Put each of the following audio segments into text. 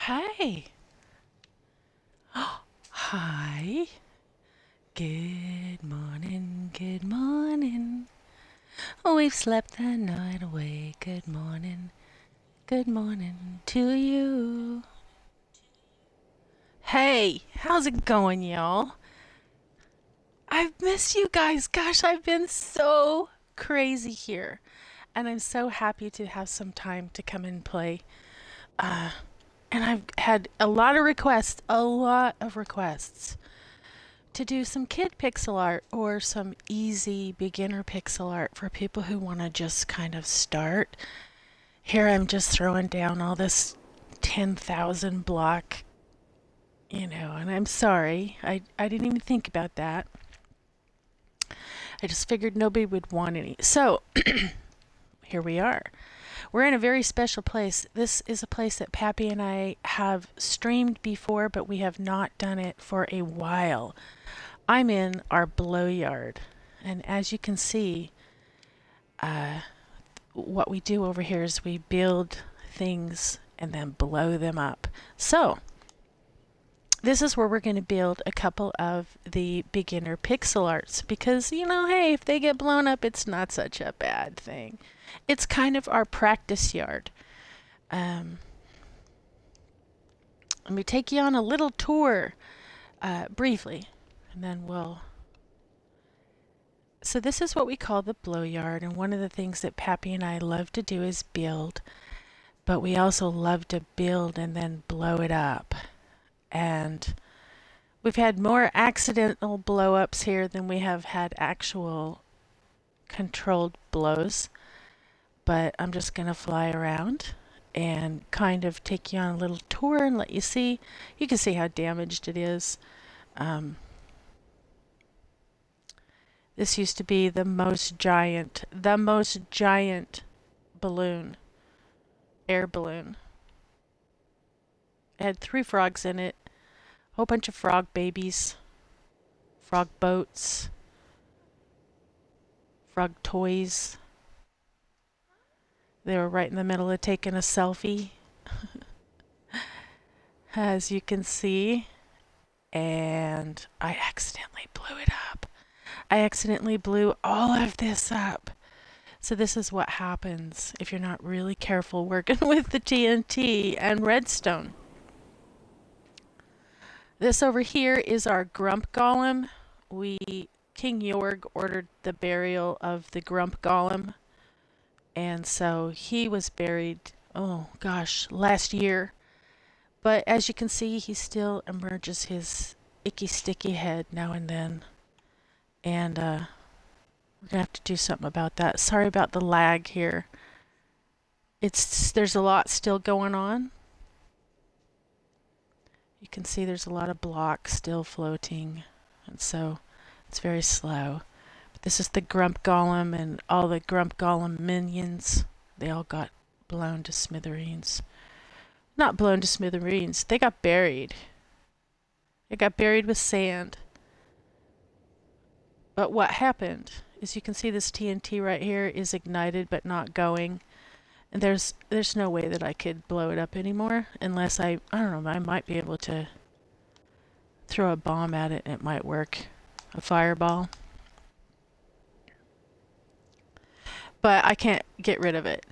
Hi. Hi. Good morning. Good morning. We've slept the night away. Good morning. Good morning to you. Hey, how's it going, y'all? I've missed you guys. Gosh, I've been so crazy here. And I'm so happy to have some time to come and play. Uh, and I've had a lot of requests to do some kid pixel art or some easy beginner pixel art for people who want to just kind of start. Here I'm just throwing down all this 10,000 block, and I'm sorry. I didn't even think about that. I just figured nobody would want any. So here we are. We're in a very special place. This is a place that Pappy and I have streamed before, but we have not done it for a while. I'm in our blow yard, and as you can see, uh, what we do over here is we build things and then blow them up. So this is where we're going to build a couple of the beginner pixel arts because, hey, if they get blown up, it's not such a bad thing. It's kind of our practice yard. Um, Let me take you on a little tour briefly, and then we'll. So this is what we call the blow yard, and one of the things that Pappy and I love to do is build, but we also love to build and then blow it up. And we've had more accidental blow ups here than we have had actual controlled blows, but I'm just going to fly around and kind of take you on a little tour and let you see. You can see how damaged it is. Um, this used to be the most giant balloon, air balloon. It had 3 frogs in it, a whole bunch of frog babies, frog boats, frog toys. They were right in the middle of taking a selfie, as you can see. And I accidentally blew it up. I accidentally blew all of this up. So this is what happens if you're not really careful working with the TNT and redstone. This over here is our Grump Golem. King Jorg ordered the burial of the Grump Golem, and so he was buried, oh gosh, last year. But as you can see, he still emerges his icky sticky head now and then. And we're gonna have to do something about that. Sorry about the lag here. There's a lot still going on. You can see there's a lot of blocks still floating, and so it's very slow. But this is the Grump Golem and all the Grump Golem minions. They all got blown to smithereens. Not blown to smithereens. They got buried. They got buried with sand. But what happened is you can see this TNT right here is ignited but not going. And there's no way that I could blow it up anymore unless I don't know, I might be able to throw a bomb at it and it might work. A fireball. But I can't get rid of it.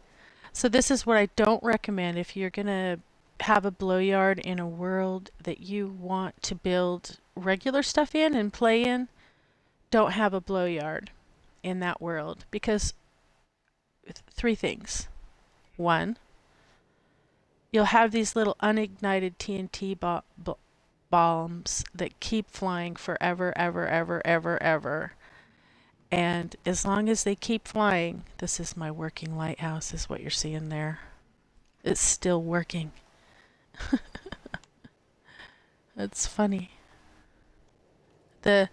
So this is what I don't recommend if you're going to have a blow yard in a world that you want to build regular stuff in and play in. Don't have a blow yard in that world because 3 things. One, you'll have these little unignited TNT bombs that keep flying forever, ever, ever, ever, ever. And as long as they keep flying, this is my working lighthouse, is what you're seeing there. It's still working. It's funny. The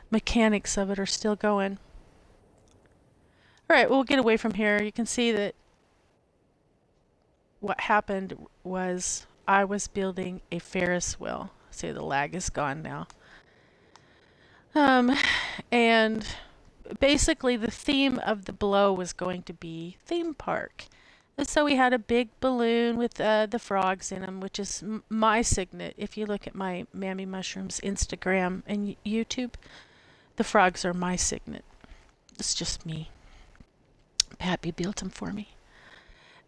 mechanics of it are still going. All right, we'll get away from here. You can see that what happened was I was building a Ferris wheel. See, the lag is gone now. And basically the theme of the blow was going to be theme park. So we had a big balloon with the frogs in them, which is my signet. If you look at my Mammy Mushrooms Instagram and YouTube, the frogs are my signet. It's just me. Pappy built them for me.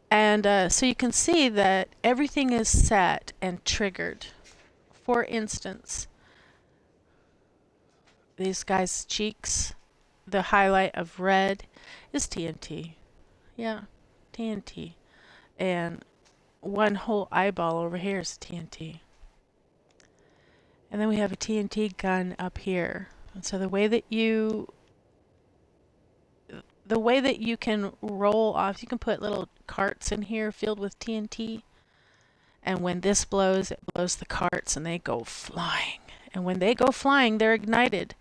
And so you can see that everything is set and triggered. For instance, these guys' cheeks, the highlight of red is TNT. Yeah, TNT. And one whole eyeball over here is TNT. And then we have a TNT gun up here. And so the way that you can roll off, you can put little carts in here filled with TNT. And when this blows, it blows the carts and they go flying. And when they go flying, they're ignited.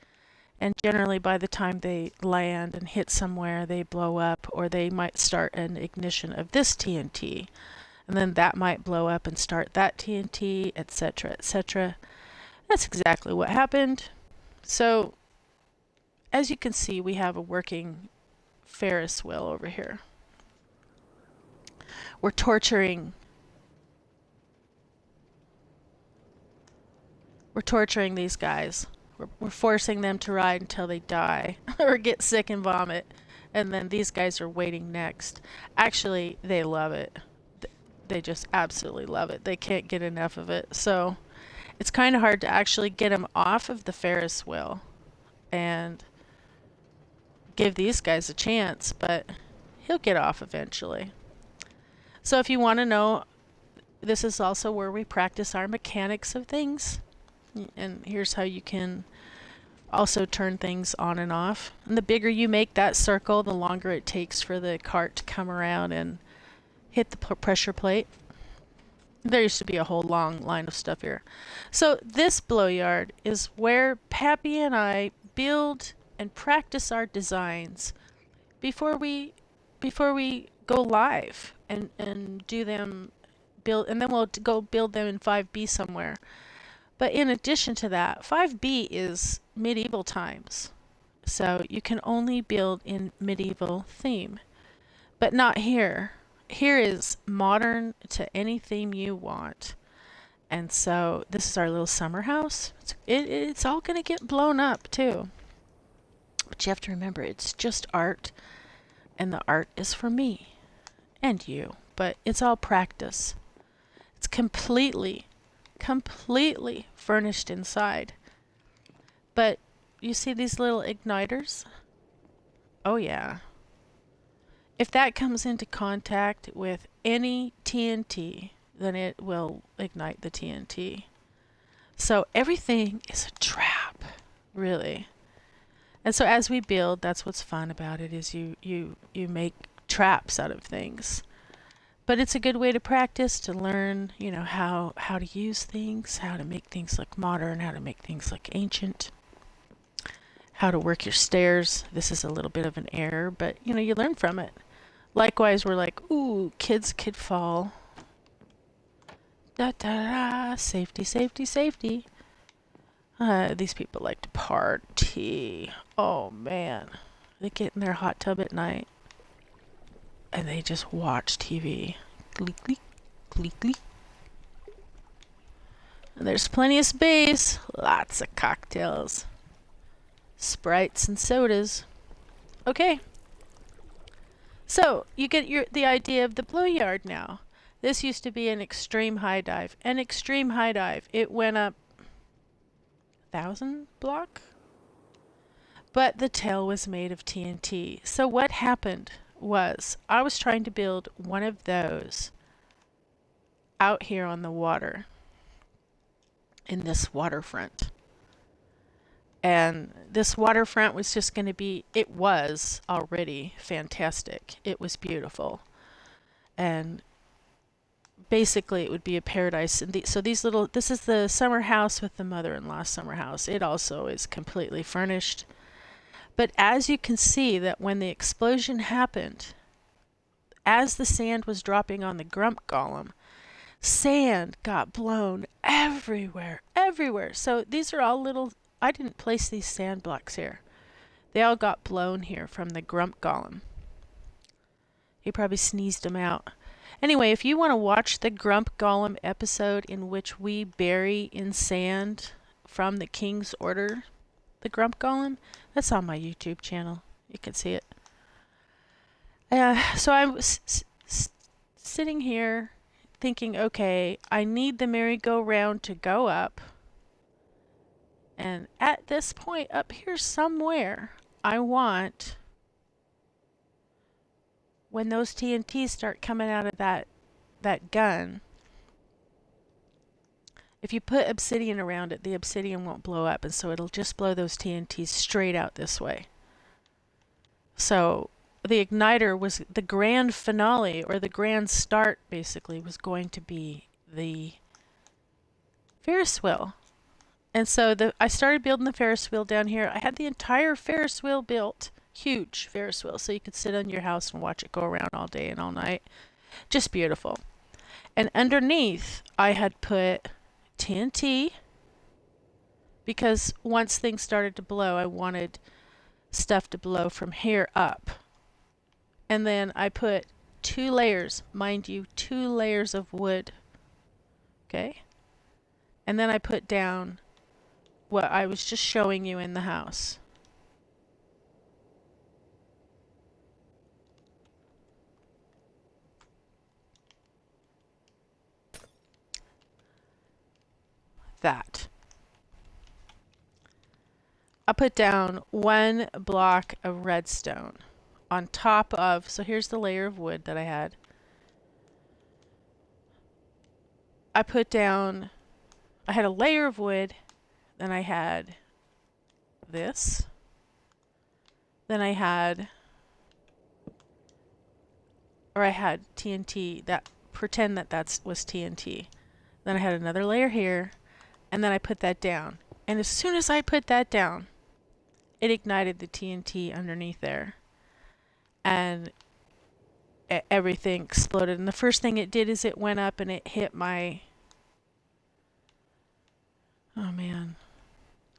And generally by the time they land and hit somewhere, they blow up, or they might start an ignition of this TNT. And then that might blow up and start that TNT, etc., etc. That's exactly what happened. So, as you can see, we have a working Ferris wheel over here. We're torturing these guys. We're forcing them to ride until they die or get sick and vomit. And then these guys are waiting next. Actually, they love it. They just absolutely love it. They can't get enough of it. So it's kind of hard to actually get them off of the Ferris wheel and give these guys a chance, but he'll get off eventually. So if you want to know, this is also where we practice our mechanics of things. And here's how you can also turn things on and off. And the bigger you make that circle, the longer it takes for the cart to come around and hit the pressure plate. There used to be a whole long line of stuff here. So this blow yard is where Pappy and I build and practice our designs before we go live and do them, build, and then we'll go build them in 5B somewhere. But in addition to that, 5B is medieval times. So you can only build in medieval theme. But not here. Here is modern to any theme you want. And so this is our little summer house. It's all going to get blown up too. But you have to remember, it's just art. And the art is for me and you. But it's all practice. It's completely furnished inside. But you see these little igniters? Oh yeah. If that comes into contact with any TNT, then it will ignite the TNT. So everything is a trap, really. And so as we build, that's what's fun about it, is you make traps out of things. But it's a good way to practice, to learn, how to use things, how to make things look modern, how to make things look ancient, how to work your stairs. This is a little bit of an error, but you learn from it. Likewise, we're like, ooh, kids could fall. Da da da, safety, safety, safety. These people like to party. Oh man, they get in their hot tub at night and they just watch TV. Gleek, gleek, gleek, gleek. And there's plenty of space. Lots of cocktails. Sprites and sodas. Okay. So, you get the idea of the blow yard now. This used to be an extreme high dive. An extreme high dive. It went up 1,000 block? But the tail was made of TNT. So what happened was, I was trying to build one of those out here on the water, in this waterfront. And this waterfront was just going to be, it was already fantastic. It was beautiful. And basically it would be a paradise. And so this is the summer house with the mother-in-law summer house. It also is completely furnished. But as you can see, that when the explosion happened, as the sand was dropping on the grump golem, sand got blown everywhere, everywhere. So these are all little, I didn't place these sand blocks here. They all got blown here from the grump golem. He probably sneezed them out. Anyway, if you want to watch the Grump Golem episode in which we bury in sand from the King's Order the Grump Golem, that's on my YouTube channel. You can see it. So I'm sitting here thinking, okay, I need the merry-go-round to go up. And at this point up here somewhere, I want, when those TNTs start coming out of that gun, if you put obsidian around it, the obsidian won't blow up, and so it'll just blow those TNTs straight out this way. So the igniter was the grand finale, or the grand start, basically, was going to be the Ferris wheel. And so I started building the Ferris wheel down here. I had the entire Ferris wheel built, huge Ferris wheel, so you could sit in your house and watch it go around all day and all night. Just beautiful. And underneath, I had put TNT, because once things started to blow, I wanted stuff to blow from here up. And then I put 2 layers, mind you, 2 layers of wood. Okay? And then I put down what I was just showing you in the house. That. I put down 1 block of redstone on top of, so here's the layer of wood that I had. I had a layer of wood, then I had this, then I had TNT, that pretend that was TNT. Then I had another layer here, and then I put that down. And as soon as I put that down, it ignited the TNT underneath there. And everything exploded. And the first thing it did is it went up and it hit my... Oh man.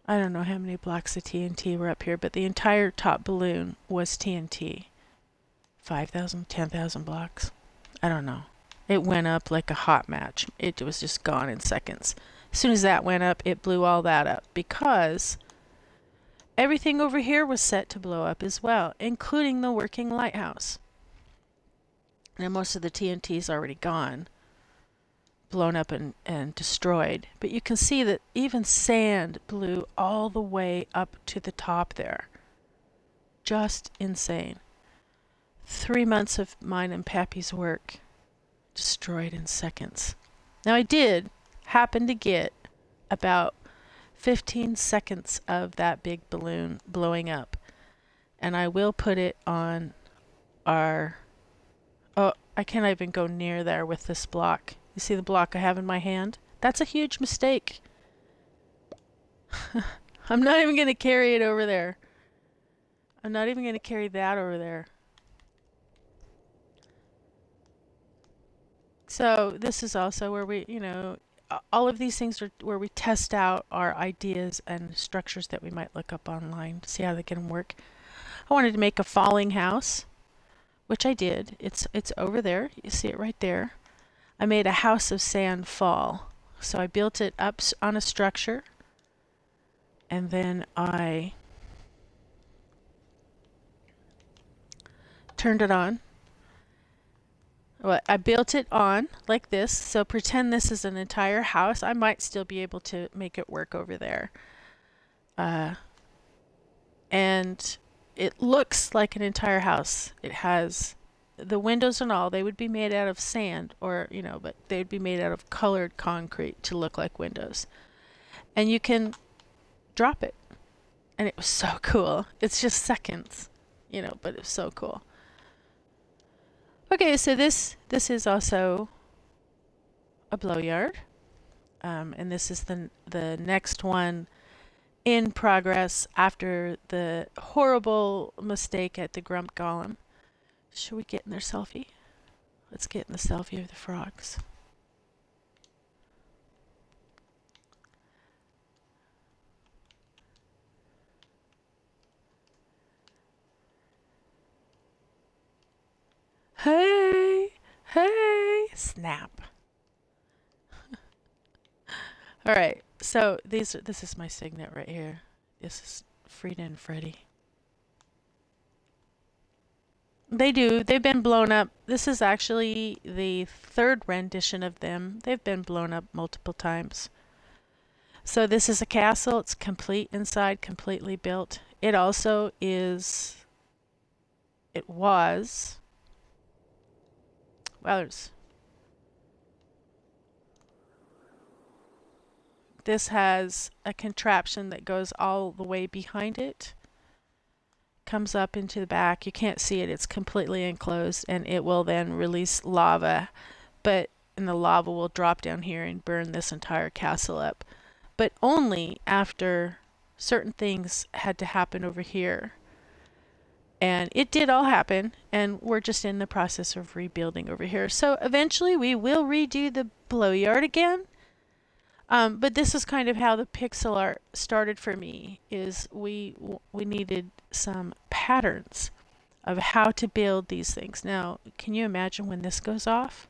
I don't know how many blocks of TNT were up here, but the entire top balloon was TNT. 5,000, 10,000 blocks. I don't know. It went up like a hot match. It was just gone in seconds. As soon as that went up, it blew all that up, because everything over here was set to blow up as well, including the working lighthouse. Now most of the TNT is already gone, blown up and destroyed. But you can see that even sand blew all the way up to the top there. Just insane. 3 months of mine and Pappy's work destroyed in seconds. Now I did happen to get about 15 seconds of that big balloon blowing up, and I will put it on our... Oh, I can't even go near there with this block. You see the block I have in my hand? That's a huge mistake. I'm not even going to carry it over there. I'm not even going to carry that over there. So this is also where we, all of these things are where we test out our ideas and structures that we might look up online to see how they can work. I wanted to make a falling house, which I did. It's over there. You see it right there. I made a house of sand fall. So I built it up on a structure, and then I turned it on. Well, I built it on like this, so pretend this is an entire house. I might still be able to make it work over there. And it looks like an entire house. It has the windows and all. They would be made out of sand, or, but they would be made out of colored concrete to look like windows. And you can drop it. And it was so cool. It's just seconds, but it's so cool. Okay, so this is also a blow yard, and this is the next one in progress after the horrible mistake at the Grump Golem. Should we get in their selfie? Let's get in the selfie of the frogs. Hey, hey. Snap. All right. So this is my signet right here. This is Frida and Freddy. They do. They've been blown up. This is actually the third rendition of them. They've been blown up multiple times. So this is a castle. It's complete inside, completely built. It also is, it was, well, this has a contraption that goes all the way behind it, comes up into the back. You can't see it. It's completely enclosed, and it will then release lava, and the lava will drop down here and burn this entire castle up. But only after certain things had to happen over here. And it did all happen, and we're just in the process of rebuilding over here. So eventually we will redo the blow yard again. But this is kind of how the pixel art started for me, is we needed some patterns of how to build these things. Now, can you imagine when this goes off?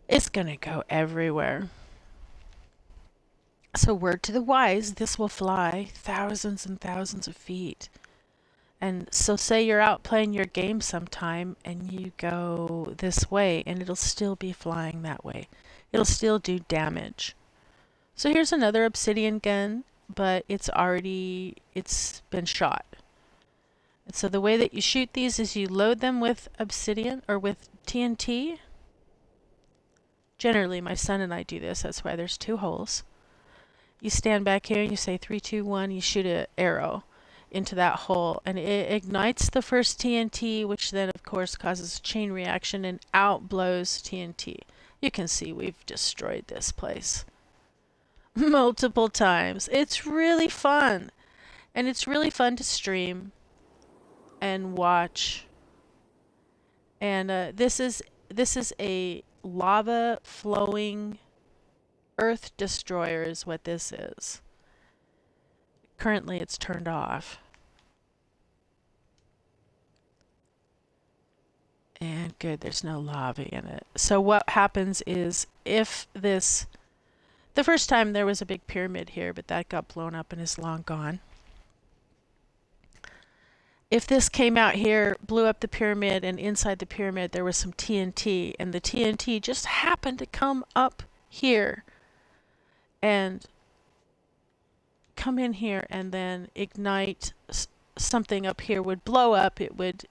It's gonna go everywhere. So word to the wise, this will fly thousands and thousands of feet. And so say you're out playing your game sometime and you go this way and it'll still be flying that way. It'll still do damage. So here's another obsidian gun, but it's been shot. And so the way that you shoot these is you load them with obsidian or with TNT. Generally, my son and I do this. That's why there's 2 holes. You stand back here and you say 3, 2, 1, you shoot an arrow into that hole, and it ignites the first TNT, which then of course causes a chain reaction and out blows TNT. You can see we've destroyed this place multiple times. It's really fun, and it's really fun to stream and watch. And this is a lava flowing Earth destroyer is what this is. Currently it's turned off. And good, there's no lava in it. So what happens is the first time there was a big pyramid here, but that got blown up and is long gone. If this came out here, blew up the pyramid, and inside the pyramid there was some TNT, and the TNT just happened to come up here and come in here and then ignite something up here, would blow up, it would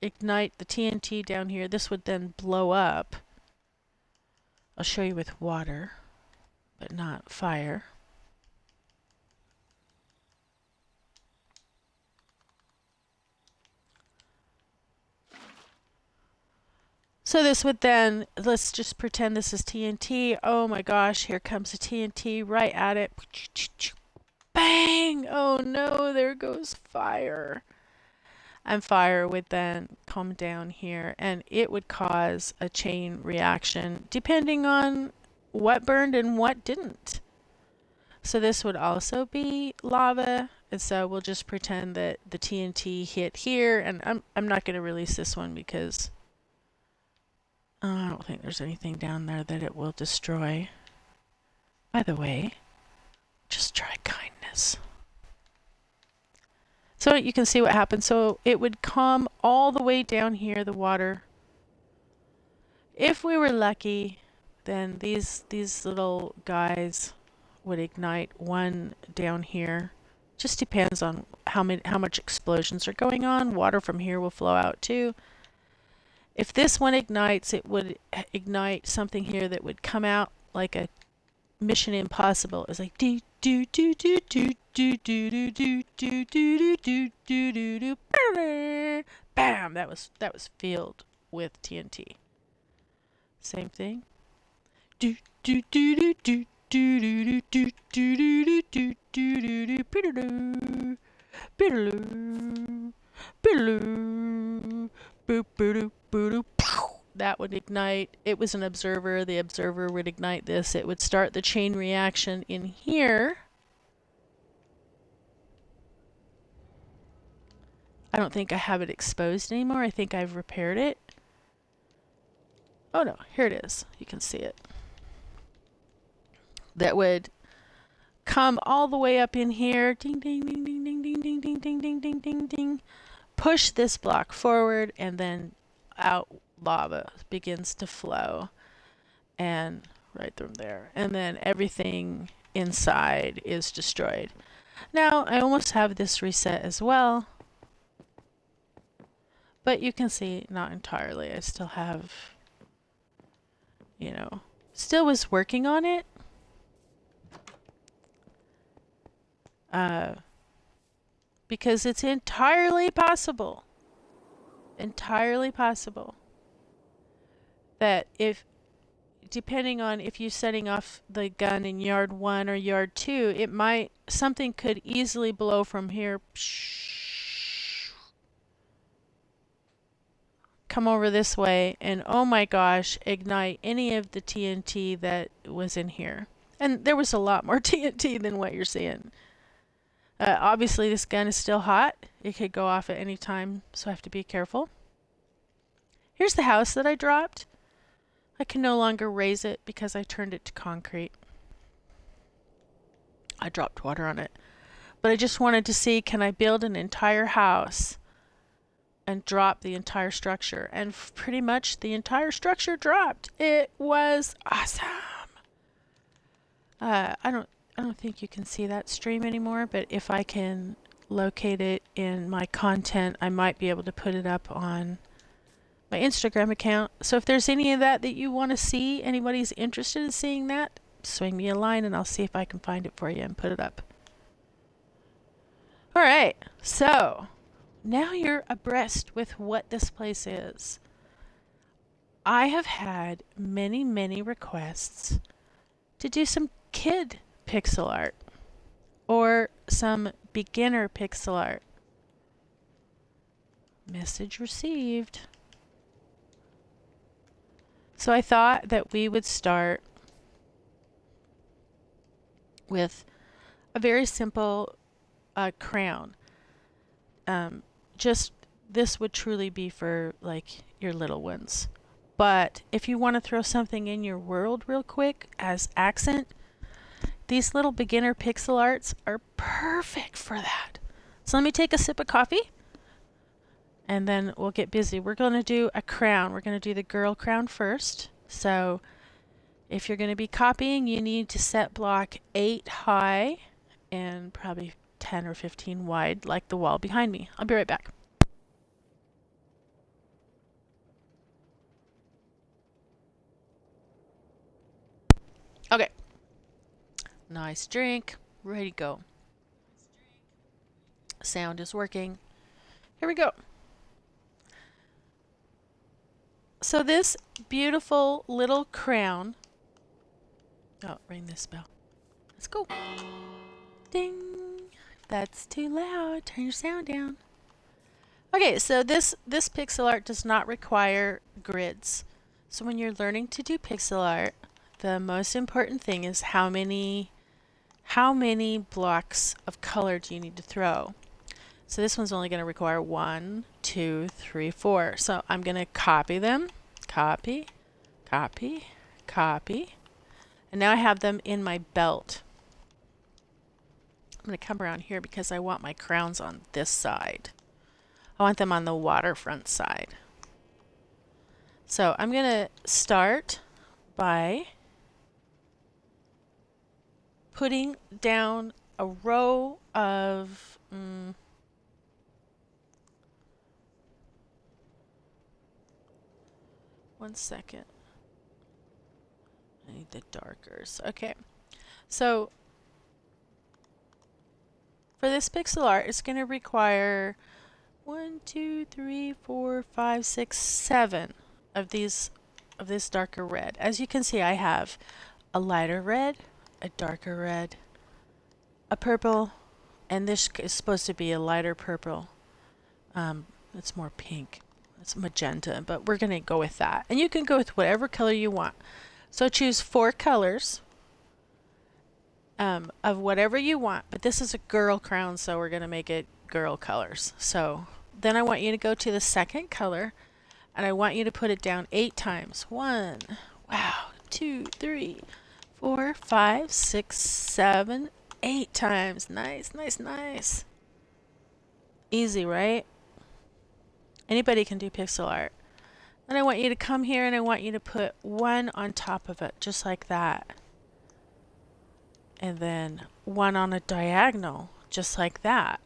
ignite the TNT down here. This would then blow up. I'll show you with water, but not fire. So this would then, let's just pretend this is TNT. Oh my gosh, here comes the TNT right at it. Bang! Oh no, there goes fire. And fire would then come down here, and it would cause a chain reaction depending on what burned and what didn't. So this would also be lava, and so we'll just pretend that the TNT hit here, and I'm not going to release this one because I don't think there's anything down there that it will destroy. By the way, just try kindness. So you can see what happens. So it would come all the way down here, the water. If we were lucky, then these little guys would ignite one down here. Just depends on how much explosions are going on. Water from here will flow out too. If this one ignites, it would ignite something here that would come out like a Mission Impossible. It's like do do do do do do do do do do do do do do do. Bam! That was filled with TNT. Same thing. Do do do do do do do do do do do do do do. That would ignite. It was an observer. The observer would ignite this. It would start the chain reaction in here. I don't think I have it exposed anymore. I think I've repaired it. Oh no, here it is. You can see it. That would come all the way up in here. Ding, ding, ding, ding, ding, ding, ding, ding, ding, ding, ding, ding, ding. Push this block forward, and then out lava begins to flow. And right from there. And then everything inside is destroyed. Now, I almost have this reset as well. But you can see, not entirely. I still have, you know, still was working on it. Because it's entirely possible that if, depending on if you're setting off the gun in yard 1 or yard 2, it might, something could easily blow from here, come over this way, and oh my gosh, ignite any of the TNT that was in here. And there was a lot more TNT than what you're seeing. Obviously, this gun is still hot. It could go off at any time, so I have to be careful. Here's the house that I dropped. I can no longer raise it because I turned it to concrete. I dropped water on it. But I just wanted to see, can I build an entire house and drop the entire structure? And pretty much the entire structure dropped. It was awesome. I don't think you can see that stream anymore, but if I can locate it in my content, I might be able to put it up on my Instagram account. So if there's any of that you want to see, anybody's interested in seeing that, swing me a line and I'll see if I can find it for you and put it up. All right, so now you're abreast with what this place is. I have had many, many requests to do some kid pixel art or some beginner pixel art. Message received. So I thought that we would start with a very simple crown. Just this would truly be for like your little ones. But if you want to throw something in your world real quick as accent, these little beginner pixel arts are perfect for that. So let me take a sip of coffee and then we'll get busy. We're going to do a crown. We're going to do the girl crown first. So if you're going to be copying, you need to set block 8 high and probably 10 or 15 wide, like the wall behind me. I'll be right back. Okay. Nice drink. Ready to go. Sound is working. Here we go. So this beautiful little crown. Oh, ring this bell. Let's go. Ding. If that's too loud, turn your sound down. Okay, so this pixel art does not require grids. So when you're learning to do pixel art, the most important thing is how many blocks of color do you need to throw. So this one's only going to require 1, 2, 3, 4. So I'm going to copy them, copy, copy, copy, and now I have them in my belt. I'm going to come around here because I want my crowns on this side. I want them on the waterfront side. So I'm going to start by putting down a row of one second. I need the darkers. Okay. So for this pixel art, it's going to require 1, 2, 3, 4, 5, 6, 7 of this darker red. As you can see, I have a lighter red, a darker red, a purple, and this is supposed to be a lighter purple. It's more pink. It's magenta, but we're going to go with that. And you can go with whatever color you want. So choose 4 colors of whatever you want. But this is a girl crown, so we're going to make it girl colors. So then I want you to go to the second color And I want you to put it down 8 times. 1, wow, 2, 3, 4, 5, 6, 7, 8 times. Nice, nice, nice. Easy, right? Anybody can do pixel art. Then I want you to come here and I want you to put 1 on top of it, just like that. And then 1 on a diagonal, just like that.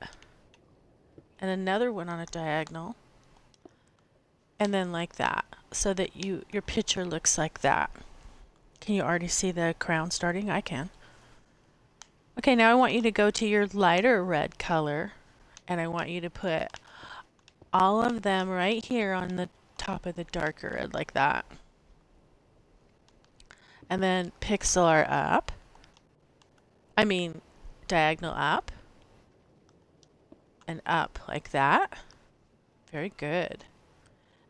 And another 1 on a diagonal. And then like that, so that your picture looks like that. Can you already see the crown starting? I can. Okay, now I want you to go to your lighter red color, and I want you to put all of them right here on the top of the darker red, like that. And then pixel art up. I mean, diagonal up. And up, like that. Very good.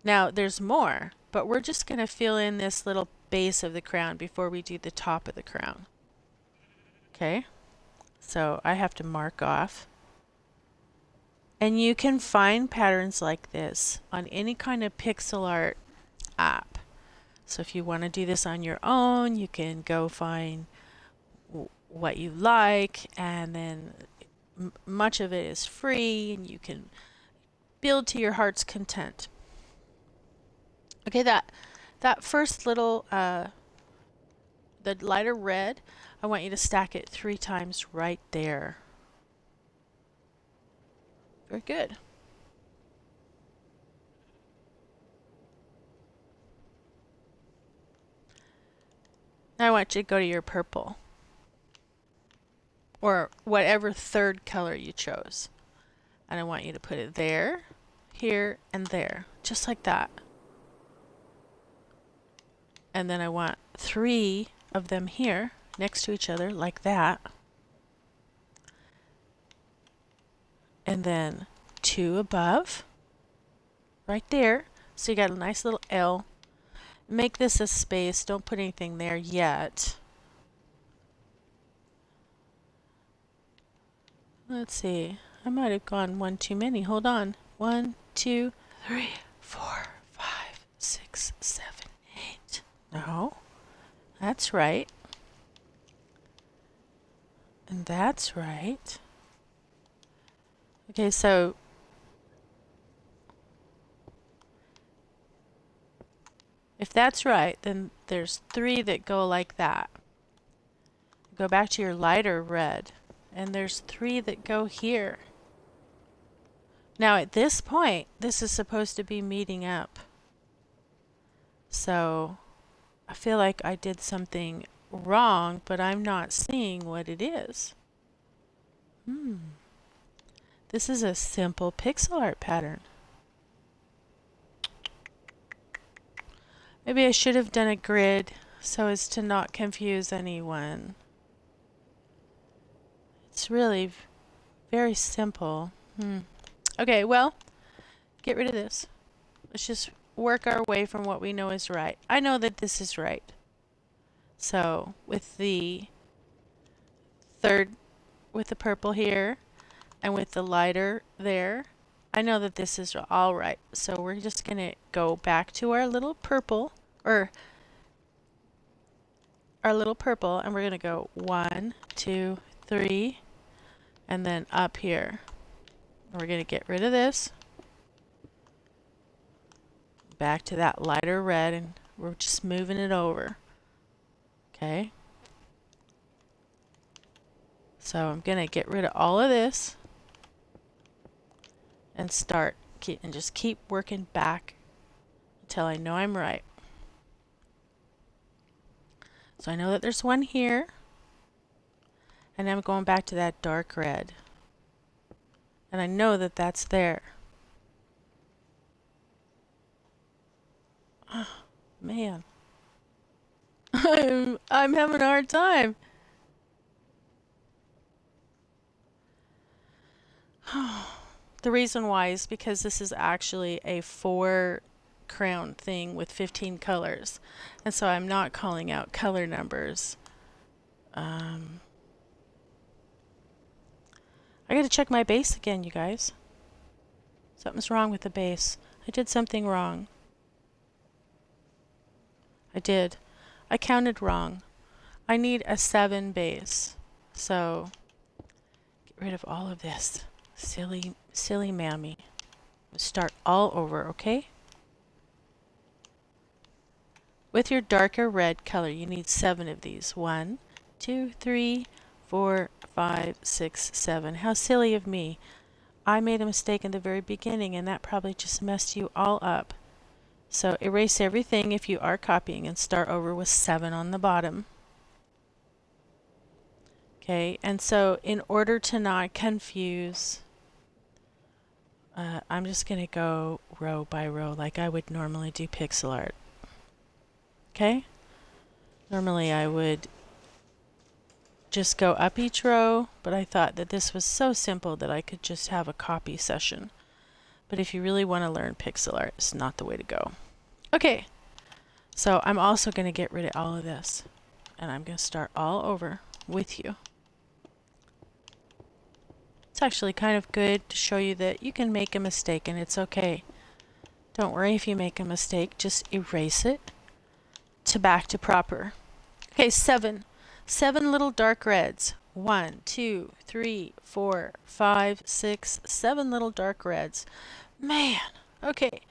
Now, there's more, but we're just going to fill in this little base of the crown before we do the top of the crown. Okay, so I have to mark off. And you can find patterns like this on any kind of pixel art app. So if you want to do this on your own, you can go find what you like, and then much of it is free, and you can build to your heart's content. Okay, that first little, the lighter red, I want you to stack it 3 times right there. Very good. Now I want you to go to your purple, or whatever third color you chose. And I want you to put it there, here, and there, just like that. And then I want 3 of them here next to each other, like that. And then 2 above, right there. So you got a nice little L. Make this a space. Don't put anything there yet. Let's see. I might have gone 1 too many. Hold on. 1, 2, 3, 4, 5, 6, 7, 8. No, that's right. And that's right. Okay, so if that's right, then there's 3 that go like that. Go back to your lighter red, and there's 3 that go here. Now at this point, this is supposed to be meeting up. So I feel like I did something wrong, but I'm not seeing what it is. This is a simple pixel art pattern. Maybe I should have done a grid so as to not confuse anyone. It's really very simple. Okay, well, get rid of this. Let's just work our way from what we know is right. I know that this is right. So with the purple here and with the lighter there, I know that this is all right. So we're just going to go back to our little purple, and we're going to go 1, 2, 3, and then up here. We're going to get rid of this. Back to that lighter red, and we're just moving it over. Okay. So I'm going to get rid of all of this and just keep working back until I know I'm right. So I know that there's 1 here, and I'm going back to that dark red. And I know that that's there. Oh, man. I'm having a hard time. The reason why is because this is actually a 4 crown thing with 15 colors. And so I'm not calling out color numbers. I gotta check my base again, you guys. Something's wrong with the base. I did something wrong. I did. I counted wrong. I need a 7 base. So get rid of all of this. Silly mammy. Start all over, okay? With your darker red color, you need 7 of these. 1, 2, 3, 4, 5, 6, 7. How silly of me. I made a mistake in the very beginning, and that probably just messed you all up. So erase everything if you are copying and start over with 7 on the bottom. Okay, and so in order to not confuse, I'm just going to go row by row like I would normally do pixel art. Okay? Normally I would just go up each row, but I thought that this was so simple that I could just have a copy session. But if you really want to learn pixel art, it's not the way to go. Okay, so I'm also going to get rid of all of this, and I'm going to start all over with you. It's actually kind of good to show you that you can make a mistake and it's okay. Don't worry if you make a mistake, just erase it to back to proper. Okay, 7 little dark reds. 1, 2, 3, 4, 5, 6, 7 little dark reds. Man, okay.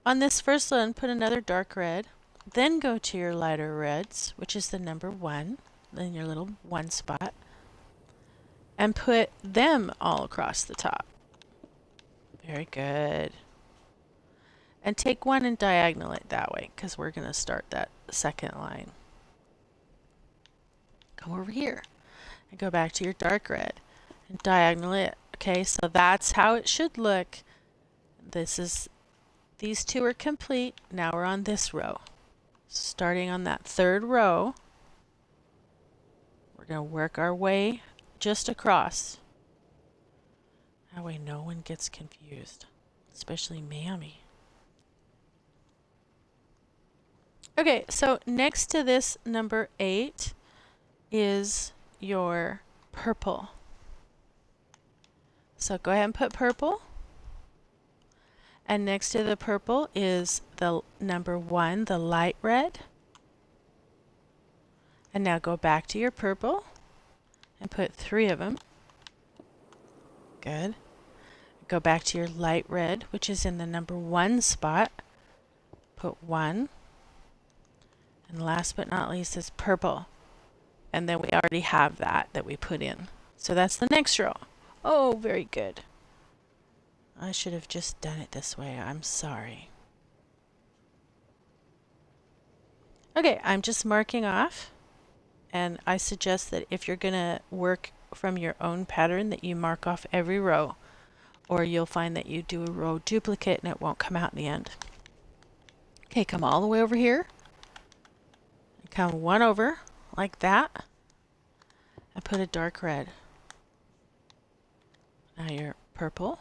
On this first one, put another dark red. Then go to your lighter reds, which is the number 1, then your little 1 spot, and put them all across the top. Very good. And take 1 and diagonal it that way, because we're going to start that second line. Come over here and go back to your dark red and diagonal it. Okay, so that's how it should look. These 2 are complete. Now we're on this row. Starting on that 3rd row, we're going to work our way just across. That way no one gets confused, especially Mammy. Okay, so next to this number 8 is your purple. So go ahead and put purple. And next to the purple is the number 1, the light red. And now go back to your purple and put 3 of them. Good. Go back to your light red, which is in the number 1 spot. Put 1. And last but not least is purple. And then we already have that we put in. So that's the next row. Oh, very good. I should have just done it this way. I'm sorry. Okay, I'm just marking off. And I suggest that if you're going to work from your own pattern, that you mark off every row. Or you'll find that you do a row duplicate and it won't come out in the end. Okay, come all the way over here. Come 1 over, like that. And put a dark red. Now your purple,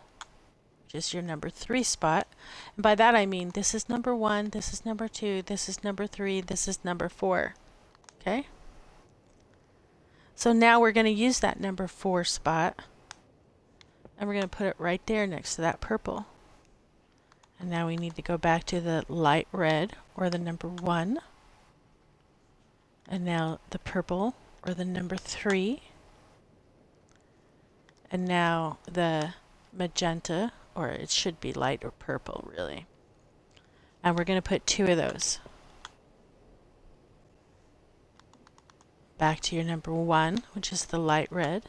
which is your number 3 spot. And by that I mean this is number 1, this is number 2, this is number 3, this is number 4. Okay? So now we're going to use that number 4 spot. And we're going to put it right there next to that purple. And now we need to go back to the light red, or the number 1. And now the purple, or the number 3. And now the magenta, or it should be light or purple, really. And we're going to put 2 of those. Back to your number 1, which is the light red.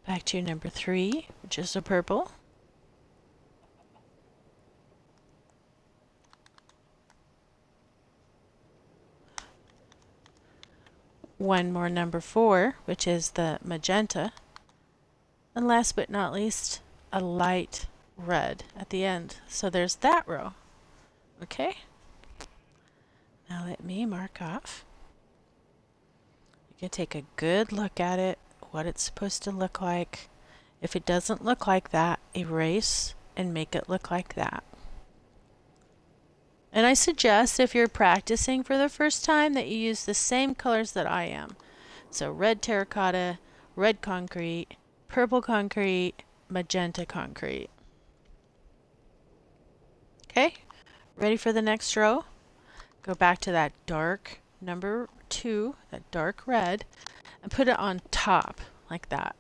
Back to your number 3, which is the purple. One more number 4, which is the magenta. And last but not least, a light red at the end. So there's that row. Okay? Now let me mark off. You can take a good look at it, what it's supposed to look like. If it doesn't look like that, erase and make it look like that. And I suggest if you're practicing for the first time that you use the same colors that I am. So red terracotta, red concrete, purple concrete, magenta concrete. Okay, ready for the next row? go back to that dark number 2, that dark red, and put it on top like that.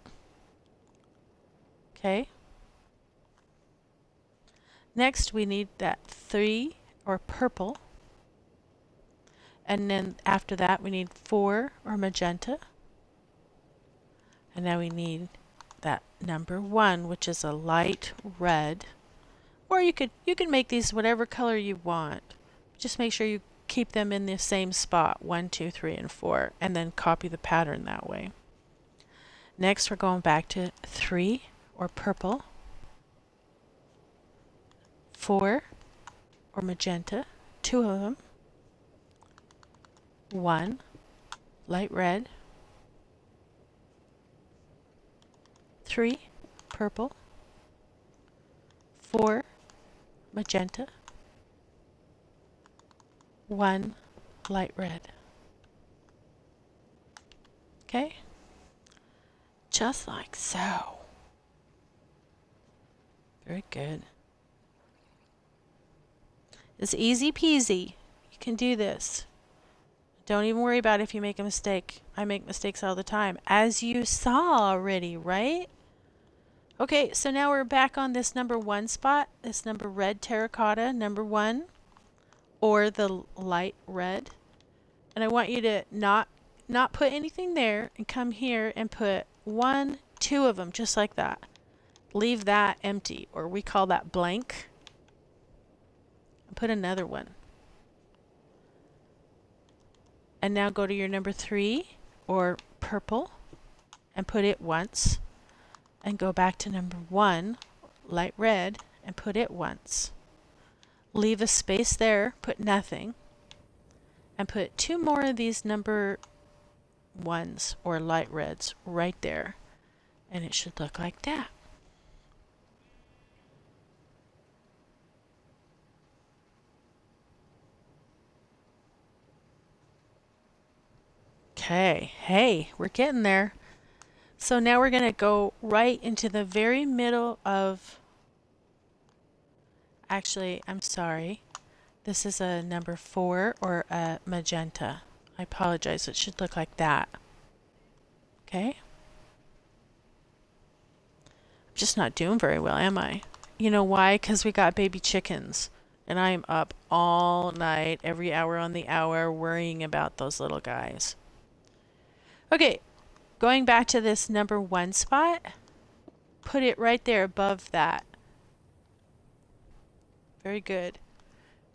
Okay? Next, we need that 3 or purple. And then after that, we need 4 or magenta. And now we need that number 1, which is a light red. Or you can make these whatever color you want. Just make sure you keep them in the same spot, 1, 2, 3, and 4, and then copy the pattern that way. Next, we're going back to 3 or purple, 4 or magenta, 2 of them, 1 light red, 3 purple, 4 magenta, 1 light red. Okay? Just like so. Very good. It's easy peasy. You can do this. Don't even worry about if you make a mistake. I make mistakes all the time, as you saw already, right? Okay, so now we're back on this number 1 spot, this number red terracotta, number 1, or the light red. And I want you to not put anything there and come here and put 1, 2 of them, just like that. Leave that empty, or we call that blank. And put another one. And now go to your number 3 or purple and put it once. And go back to number 1, light red, and put it once. Leave a space there, put nothing. And put 2 more of these number 1s or light reds right there. And it should look like that. Okay, hey, we're getting there. So now we're going to go right into the very middle of, actually, I'm sorry. This is a number 4 or a magenta. I apologize, it should look like that. Okay? I'm just not doing very well, am I? You know why? Because we got baby chickens. And I'm up all night, every hour on the hour, worrying about those little guys. Okay, going back to this number 1 spot, put it right there above that. Very good.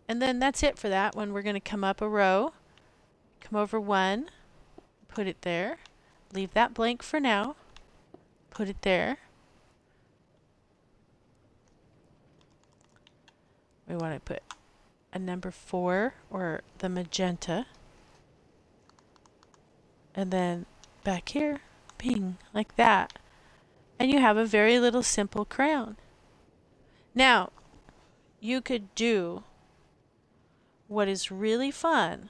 And then that's it for that one. We're going to come up a row, come over 1, put it there, leave that blank for now, put it there. We want to put a number 4 or the magenta. And then back here, ping, like that. And you have a very little simple crown. Now, you could do what is really fun,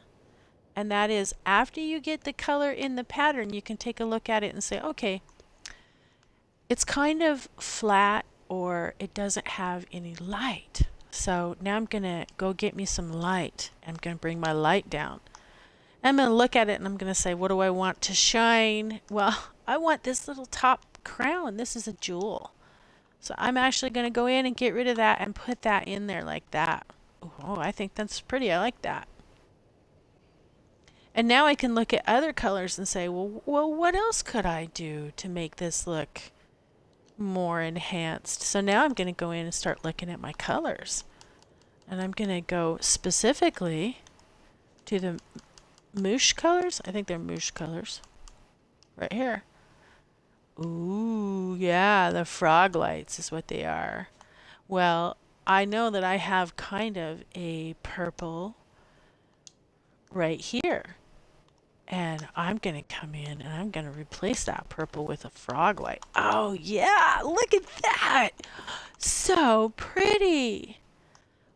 and that is after you get the color in the pattern, you can take a look at it and say, okay, it's kind of flat or it doesn't have any light. So now I'm going to go get me some light. I'm going to bring my light down. I'm going to look at it and I'm going to say, what do I want to shine? Well, I want this little top crown. This is a jewel. So I'm actually going to go in and get rid of that and put that in there like that. Oh, I think that's pretty. I like that. And now I can look at other colors and say, well, what else could I do to make this look more enhanced? So now I'm going to go in and start looking at my colors. And I'm going to go specifically to the moosh colors. I think they're moosh colors. Right here. Ooh, yeah, the frog lights is what they are. Well, I know that I have kind of a purple right here. And I'm going to come in and I'm going to replace that purple with a frog light. Oh, yeah, look at that. So pretty.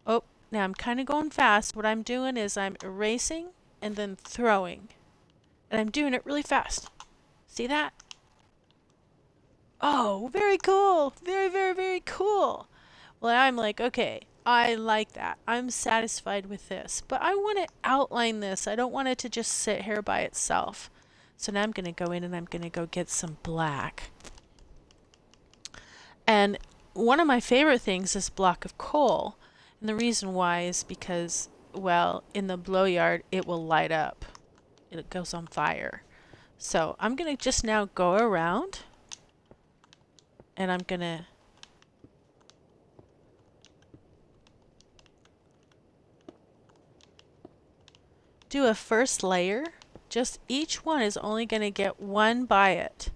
Oh, now I'm kind of going fast. What I'm doing is I'm erasing and then throwing. And I'm doing it really fast. See that? Oh, very cool. Very, very, very cool. Well, I'm like, okay, I like that. I'm satisfied with this. But I want to outline this. I don't want it to just sit here by itself. So now I'm going to go in and I'm going to go get some black. And one of my favorite things is block of coal. And the reason why is because, well, in the blow yard, it will light up. It goes on fire. So I'm going to just now go around and I'm going to do a first layer. Just each one is only going to get one by it.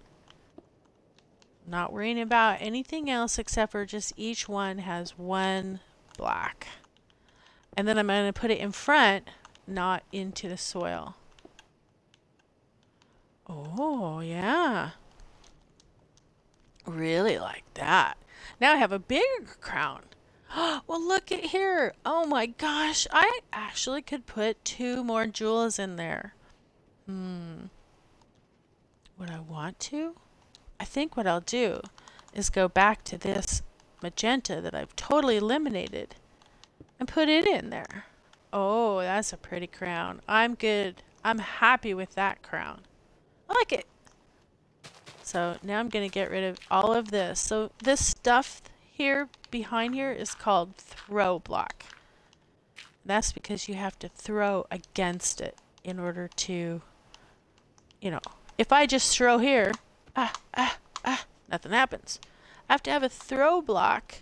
Not worrying about anything else except for just each one has one black. And then I'm going to put it in front, not into the soil. Oh, yeah. Really like that. Now I have a bigger crown. Well, look at here. Oh my gosh. I actually could put 2 more jewels in there. Would I want to? I think what I'll do is go back to this magenta that I've totally eliminated and put it in there. Oh, that's a pretty crown. I'm good. I'm happy with that crown. I like it. So now I'm going to get rid of all of this. So this stuff here behind here is called throw block. That's because you have to throw against it in order to, you know, if I just throw here, nothing happens. I have to have a throw block,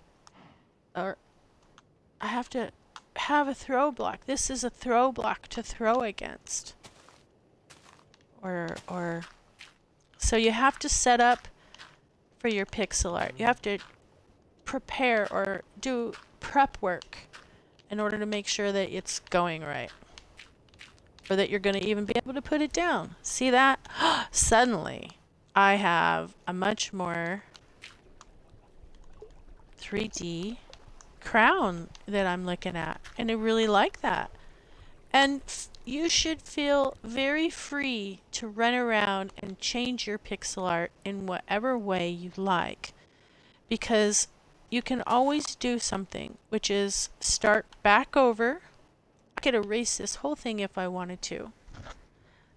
or I have to have a throw block. This is a throw block to throw against. So you have to set up for your pixel art. You have to prepare or do prep work in order to make sure that it's going right. Or that you're going to even be able to put it down. See that? Suddenly, I have a much more 3D crown that I'm looking at. And I really like that. And you should feel very free to run around and change your pixel art in whatever way you like. Because you can always do something, which is start back over. I could erase this whole thing if I wanted to.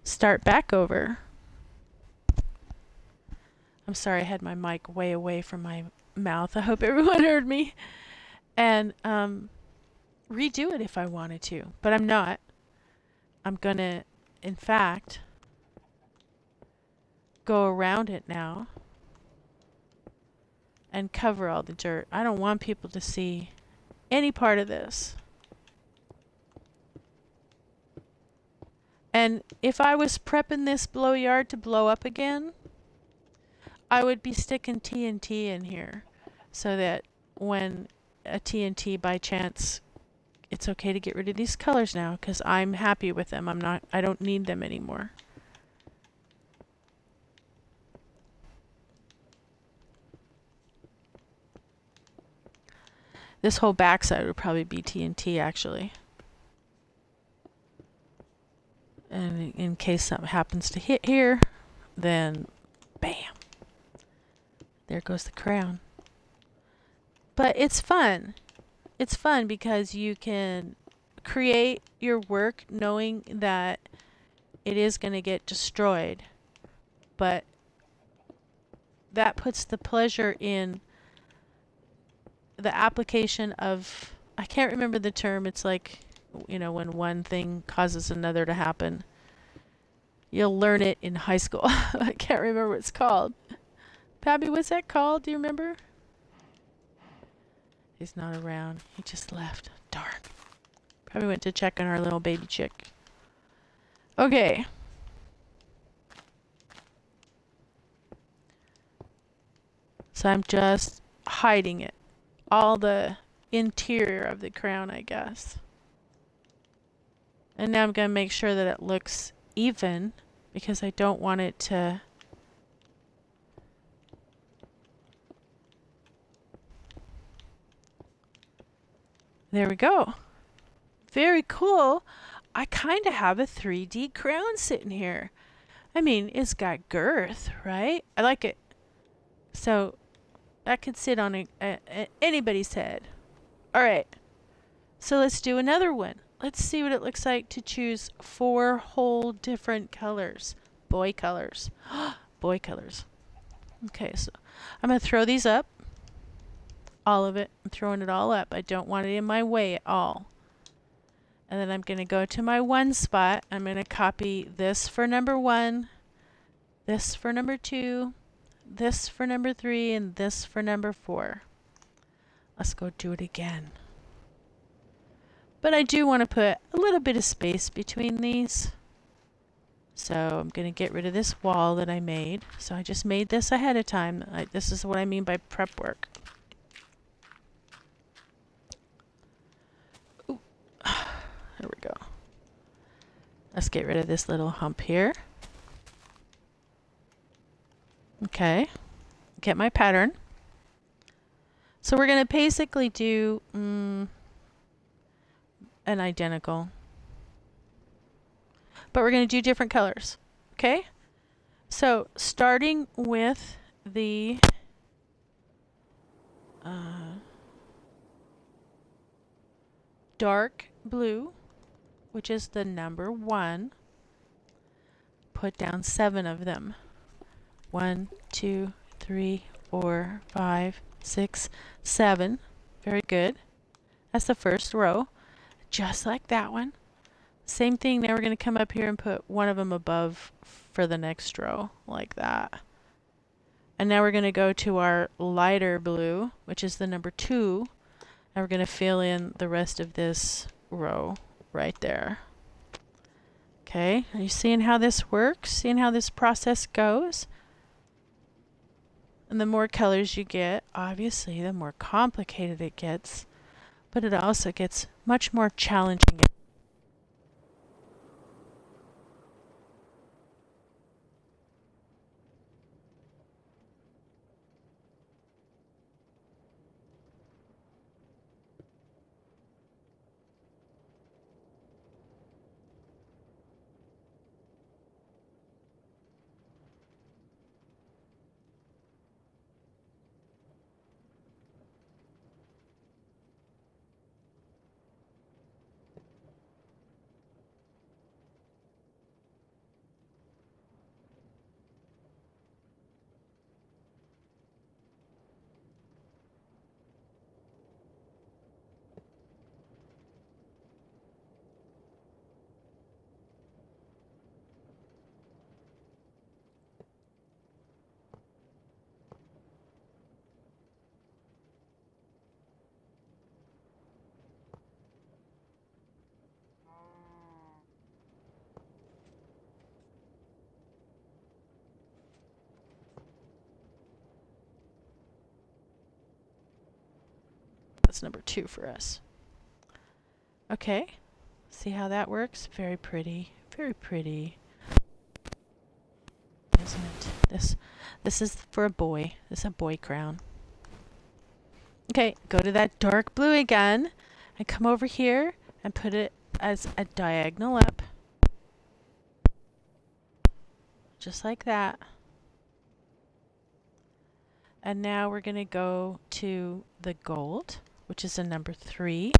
Start back over. I'm sorry, I had my mic way away from my mouth. I hope everyone heard me. And redo it if I wanted to, but I'm not. I'm gonna, in fact, go around it now and cover all the dirt. I don't want people to see any part of this. And if I was prepping this blow yard to blow up again, I would be sticking TNT in here so that when a TNT by chance, it's okay to get rid of these colors now because I'm happy with them. I don't need them anymore. This whole backside would probably be TNT actually. And in case something happens to hit here, then bam. There goes the crown. But it's fun. It's fun because you can create your work knowing that it is going to get destroyed. But that puts the pleasure in the application of, I can't remember the term, it's like, you know, when one thing causes another to happen. You'll learn it in high school. I can't remember what it's called. Pabby, what's that called? Do you remember? He's not around. He just left. Darn. Probably went to check on our little baby chick. Okay. So I'm just hiding it. All the interior of the crown, I guess. And now I'm going to make sure that it looks even because I don't want it to... There we go. Very cool. I kind of have a 3D crown sitting here. I mean, it's got girth, right? I like it. So that could sit on anybody's head. All right. So let's do another one. Let's see what it looks like to choose 4 whole different colors. Boy colors. Boy colors. Okay, so I'm going to throw these up. All of it. I'm throwing it all up. I don't want it in my way at all. And then I'm going to go to my 1 spot. I'm going to copy this for number 1, this for number 2, this for number 3, and this for number 4. Let's go do it again. But I do want to put a little bit of space between these. So I'm going to get rid of this wall that I made. So I just made this ahead of time. This is what I mean by prep work. Ooh. There we go. Let's get rid of this little hump here. Okay. Get my pattern. So we're going to basically do an identical. But we're going to do different colors. Okay? So starting with the dark blue, which is the number 1, put down 7 of them. 1, 2, 3, 4, 5, 6, 7. Very good. That's the first row. Just like that one. Same thing. Now we're going to come up here and put one of them above for the next row, like that. And now we're going to go to our lighter blue, which is the number 2. And we're going to fill in the rest of this row right there. Okay, are you seeing how this works? Seeing how this process goes? And the more colors you get, obviously, the more complicated it gets. But it also gets much more challenging. That's number 2 for us. Okay, see how that works? Very pretty, very pretty, isn't it? This is for a boy. This is a boy crown. Okay, go to that dark blue again, and come over here and put it as a diagonal up, just like that. And now we're going to go to the gold, which is a number 3.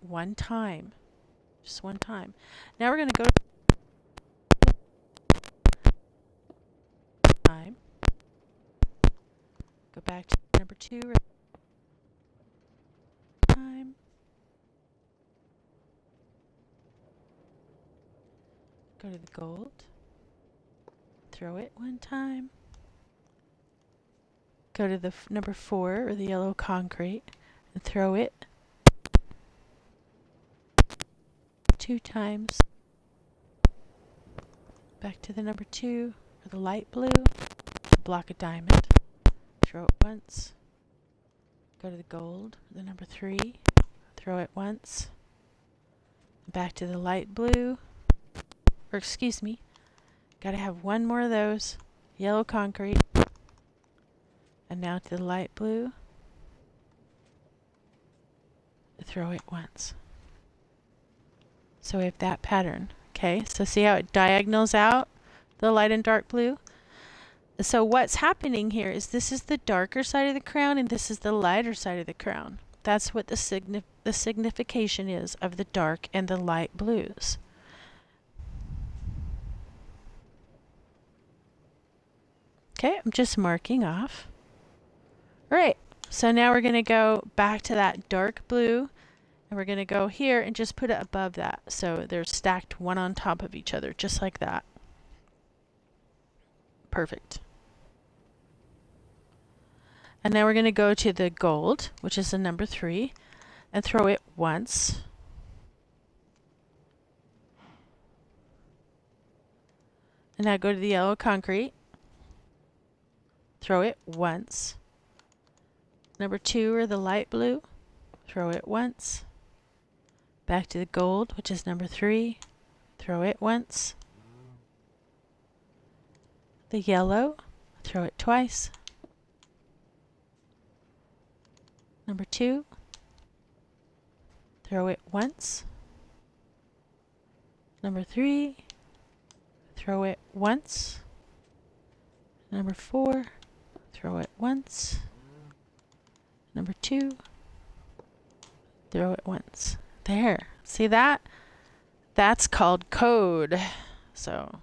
1 time. Just 1 time. Now we're going to go time. Go back to number 2. Time. Go to the gold. Throw it 1 time. Go to the number 4, or the yellow concrete, and throw it 2 times. Back to the number 2, or the light blue, block a diamond. Throw it once. Go to the gold, the number 3, throw it once. Back to the light blue, or excuse me, gotta have 1 more of those, yellow concrete. And now to the light blue. Throw it once. So we have that pattern. Okay, so see how it diagonals out the light and dark blue? So what's happening here is this is the darker side of the crown and this is the lighter side of the crown. That's what the signification is of the dark and the light blues. Okay, I'm just marking off. All right, so now we're going to go back to that dark blue, and we're going to go here and just put it above that. So they're stacked one on top of each other, just like that. Perfect. And now we're going to go to the gold, which is the number 3, and throw it once. And now go to the yellow concrete. Throw it once. Number 2, or the light blue. Throw it once. Back to the gold, which is number 3. Throw it once. The yellow. Throw it twice. Number 2. Throw it once. Number 3. Throw it once. Number 4. Throw it once. Number 2. Throw it once. There. See that? That's called code. So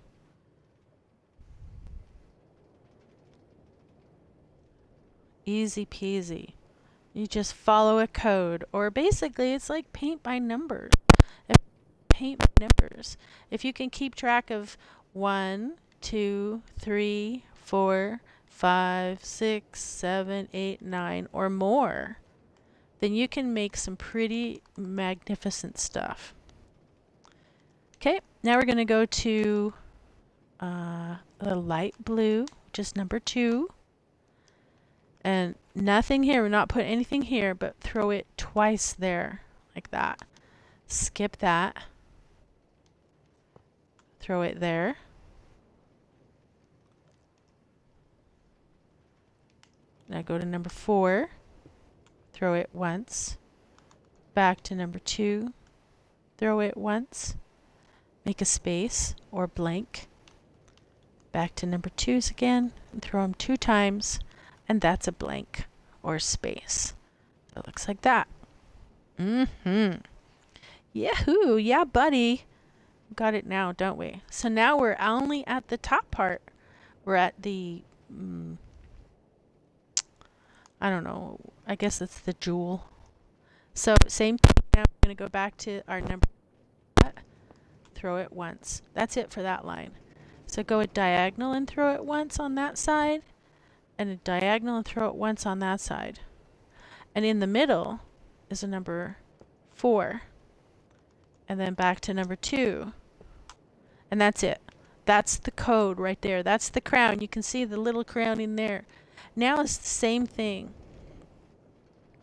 easy peasy. You just follow a code, or basically it's like paint by numbers. If you can keep track of 1, 2, 3, 4, 5, 6, 7, 8, 9, or more, then you can make some pretty magnificent stuff. Okay, now we're going to go to the light blue, which is number 2. And nothing here, we're not putting anything here, but throw it twice there, like that. Skip that. Throw it there. Now go to number 4. Throw it once. Back to number 2. Throw it once. Make a space or blank. Back to number 2s again, and throw them 2 times. And that's a blank or space. So it looks like that. Yahoo! Yeah, buddy. Got it now, don't we? So now we're only at the top part. We're at the, I don't know, I guess it's the jewel. So same thing. Now we're going to go back to our number. Throw it once. That's it for that line. So go a diagonal and throw it once on that side. And a diagonal and throw it once on that side. And in the middle is a number 4. And then back to number 2. And that's it. That's the code right there. That's the crown. You can see the little crown in there. Now it's the same thing.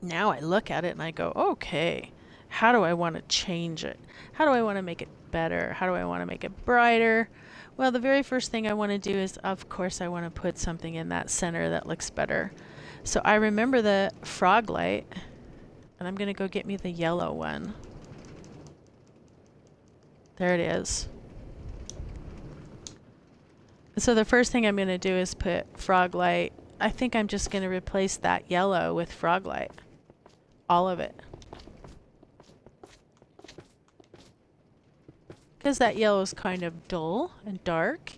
Now I look at it and I go, okay, how do I want to change it? How do I want to make it better? How do I want to make it brighter? Well, the very first thing I want to do is, of course, I want to put something in that center that looks better. So I remember the frog light, and I'm going to go get me the yellow one. There it is. So the first thing I'm going to do is put frog light. I think I'm just going to replace that yellow with frog light. All of it. Because that yellow is kind of dull and dark.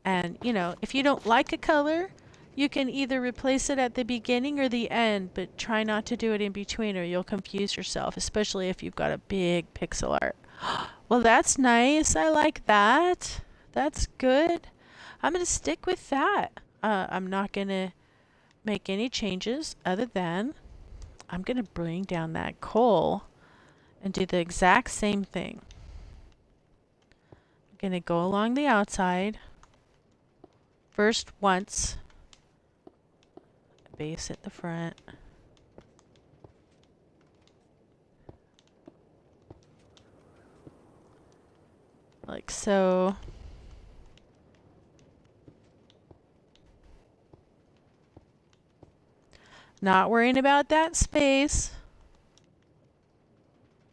And, you know, if you don't like a color, you can either replace it at the beginning or the end, but try not to do it in between or you'll confuse yourself, especially if you've got a big pixel art. Well, that's nice. I like that. That's good. I'm going to stick with that. I'm not going to make any changes other than I'm going to bring down that coal and do the exact same thing. I'm going to go along the outside. First once. Base at the front. Like so. Not worrying about that space.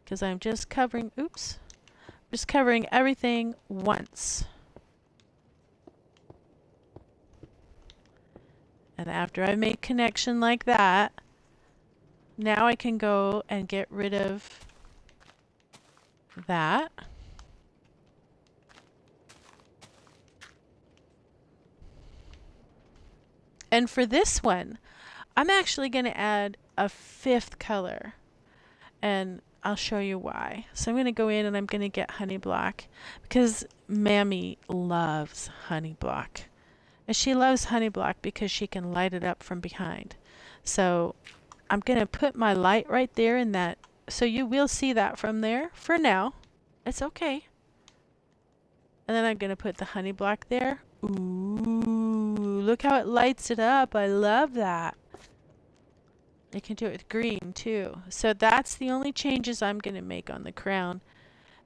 Because I'm just covering, oops. Just covering everything once. And after I make connection like that, Now I can go and get rid of that. And for this one, I'm actually going to add a fifth color, and I'll show you why. So I'm going to go in and I'm going to get honey block because Mammy loves honey block. And she loves honey block because she can light it up from behind. So I'm going to put my light right there in that. So you will see that from there for now. It's okay. And then I'm going to put the honey block there. Ooh, look how it lights it up. I love that. I can do it with green too. So that's the only changes I'm going to make on the crown.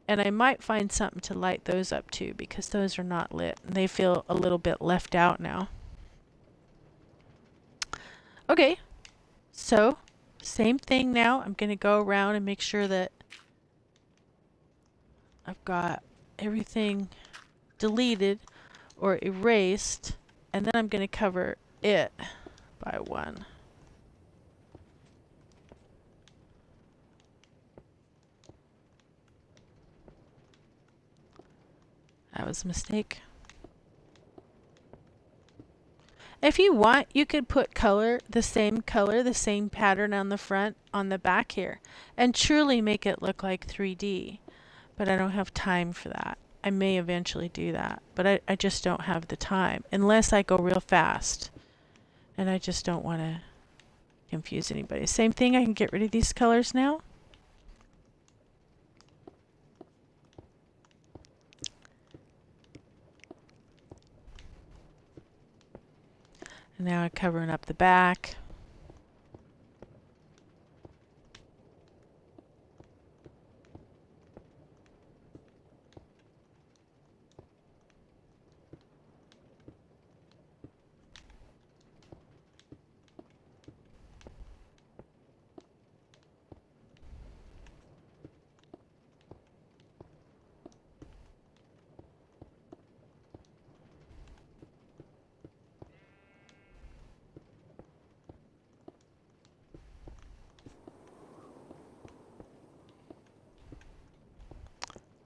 And I might find something to light those up too because those are not lit. And they feel a little bit left out now. Okay, so same thing now. I'm going to go around and make sure that I've got everything deleted or erased. And then I'm going to cover it by one. That was a mistake. If you want, you could put color, the same pattern on the front, on the back here, and truly make it look like 3D. But I don't have time for that. I may eventually do that, but I just don't have the time, unless I go real fast. And I just don't want to confuse anybody. Same thing, I can get rid of these colors now. And now I'm covering up the back.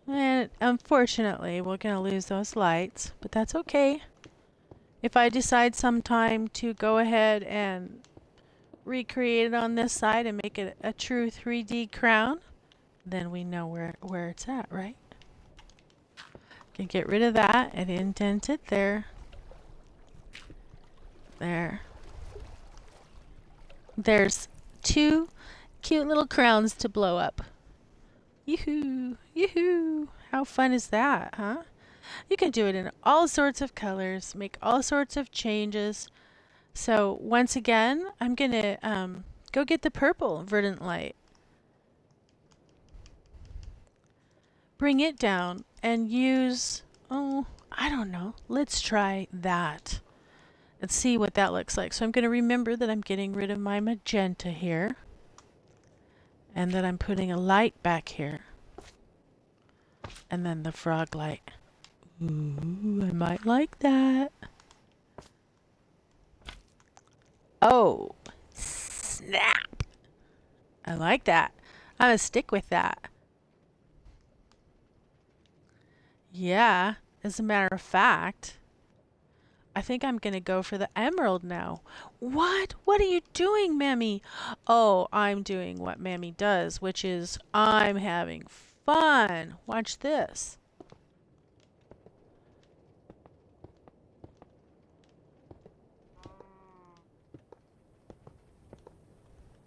And unfortunately, we're going to lose those lights, but that's okay. If I decide sometime to go ahead and recreate it on this side and make it a true 3D crown, then we know where it's at, right? Can get rid of that and indent it there. There. There's two cute little crowns to blow up. Yoo-hoo! Yoo-hoo! How fun is that, huh? You can do it in all sorts of colors, make all sorts of changes. So once again, I'm going to go get the purple verdant light. Bring it down and use, oh, I don't know. Let's try that and see what that looks like. So I'm going to remember that I'm getting rid of my magenta here. And that I'm putting a light back here. And then the frog light. Ooh, I might like that. Oh, snap. I like that. I'm going to stick with that. Yeah, as a matter of fact, I think I'm going to go for the emerald now. What? What are you doing, Mammy? Oh, I'm doing what Mammy does, which is I'm having fun. Watch this.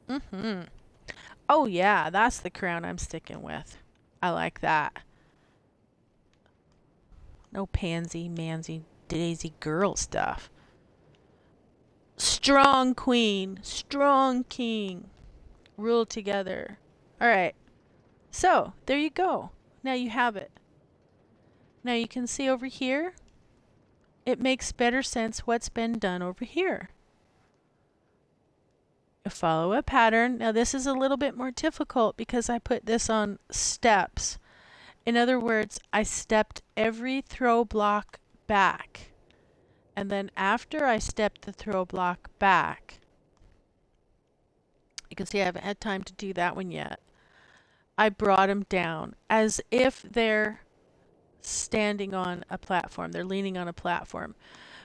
Mm-hmm. Oh, yeah, that's the crown I'm sticking with. I like that. No pansy, mansy, daisy girl stuff. Strong queen, strong king. Rule together. All right. So, there you go. Now you have it. Now you can see over here, it makes better sense what's been done over here. You follow a pattern. Now this is a little bit more difficult because I put this on steps. In other words, I stepped every throw block back. And then after I stepped the throw block back, You can see I haven't had time to do that one yet. I brought them down as if they're standing on a platform. They're leaning on a platform.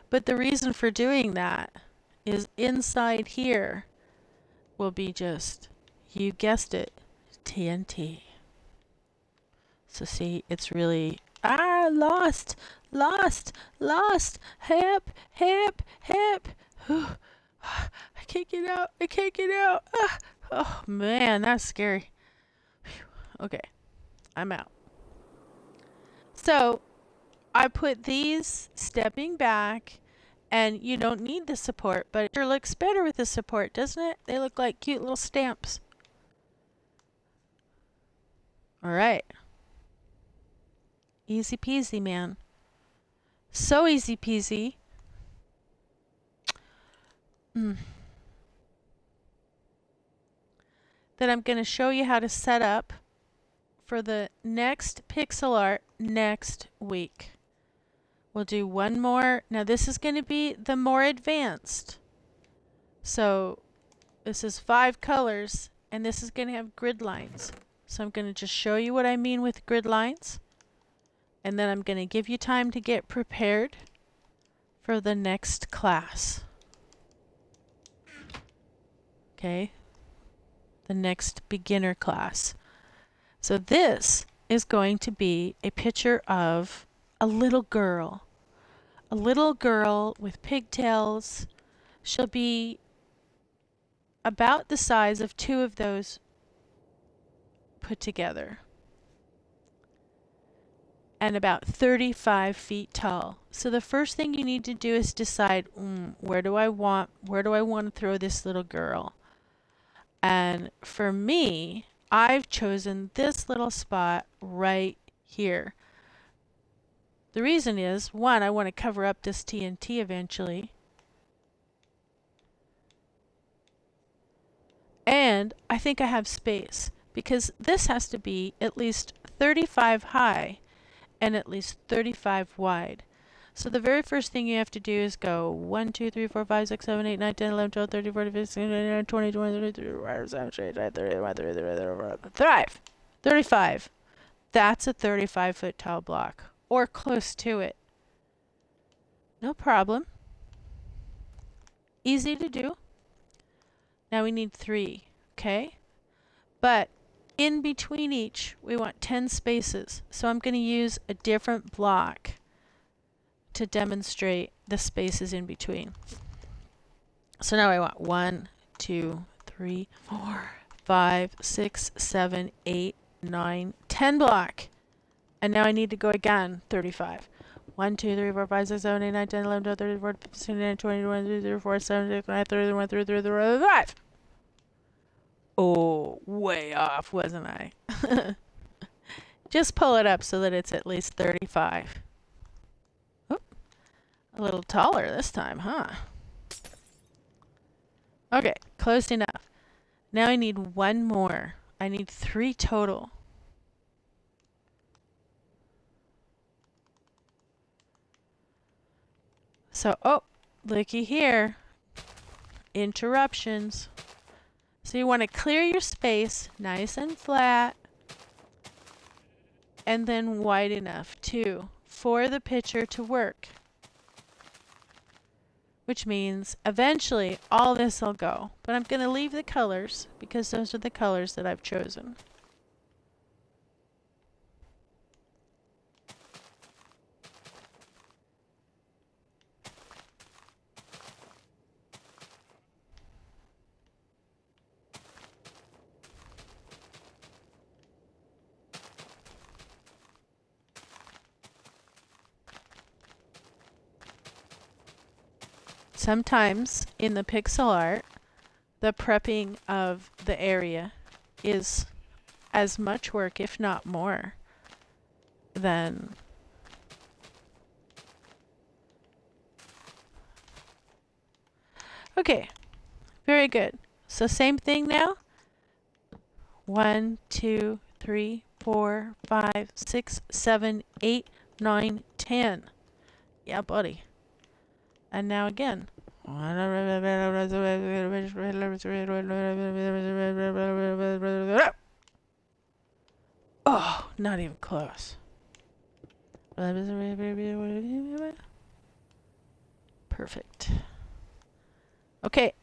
But the reason for doing that is inside here will be just, you guessed it, TNT. So see, it's really, lost, hip, hip, hip. I can't get out, I can't get out. Oh man, that's scary. Okay, I'm out. So I put these stepping back, and you don't need the support, but it sure looks better with the support, doesn't it? They look like cute little stamps. All right. Easy peasy, man. So easy peasy. That I'm going to show you how to set up for the next pixel art next week. We'll do one more. Now this is going to be the more advanced. So this is 5 colors, and this is going to have grid lines. So I'm going to just show you what I mean with grid lines. And then I'm going to give you time to get prepared for the next class. Okay? The next beginner class. So this is going to be a picture of a little girl. A little girl with pigtails. She'll be about the size of 2 of those put together. And about 35 feet tall. So the first thing you need to do is decide, where do I want to throw this little girl? And for me, I've chosen this little spot right here. The reason is, one, I want to cover up this TNT eventually. And I think I have space, because this has to be at least 35 high and at least 35 wide. So the very first thing you have to do is go 1, 2, 3, 4, 5, 6, 7, 8, 9, 10, 11, 12, 13, 14, 15, 16, 17, 20, 21, 22, 23, 24, 35. 35. That's a 35-foot tall block, or close to it. No problem. Easy to do. Now we need 3, okay? But in between each, we want 10 spaces. So I'm going to use a different block to demonstrate the spaces in between. So now I want 1, 2, 3, 4, 5, 6, 7, 8, 9, 10 block. And now I need to go again, 35. 1, 2, 3, 4, 5, 6, 7, 8, 9, 10, 11, 12, 13, 14, 15, 16, 17, 20, 21, 22, 24, 27, 28, 29, 30, 31, 32, 33, 35. Oh, way off, wasn't I? Just pull it up so that it's at least 35. Oop, a little taller this time, huh? Okay, close enough. Now I need 1 more. I need 3 total. So, looky here. Interruptions. So you want to clear your space nice and flat, and then wide enough too for the picture to work. Which means eventually all this will go. But I'm going to leave the colors because those are the colors that I've chosen. Sometimes in the pixel art, the prepping of the area is as much work, if not more, than okay, very good. So same thing now. 1, 2, 3, 4, 5, 6, 7, 8, 9, 10. Yeah, buddy. And now again. Oh, not even close. Perfect. Okay.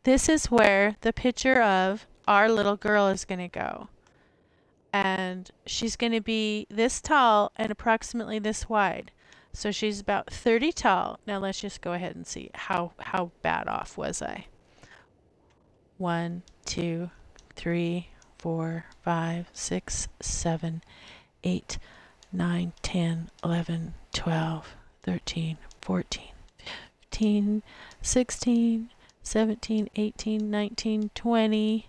This is where the picture of our little girl is going to go. And she's going to be this tall and approximately this wide. So she's about 30 tall. Now let's just go ahead and see how bad off was I. 1, 2, 3, 4, 5, 6, 7, 8, 9, 10, 11, 12, 13, 14, 15, 16, 17, 18, 19, 20,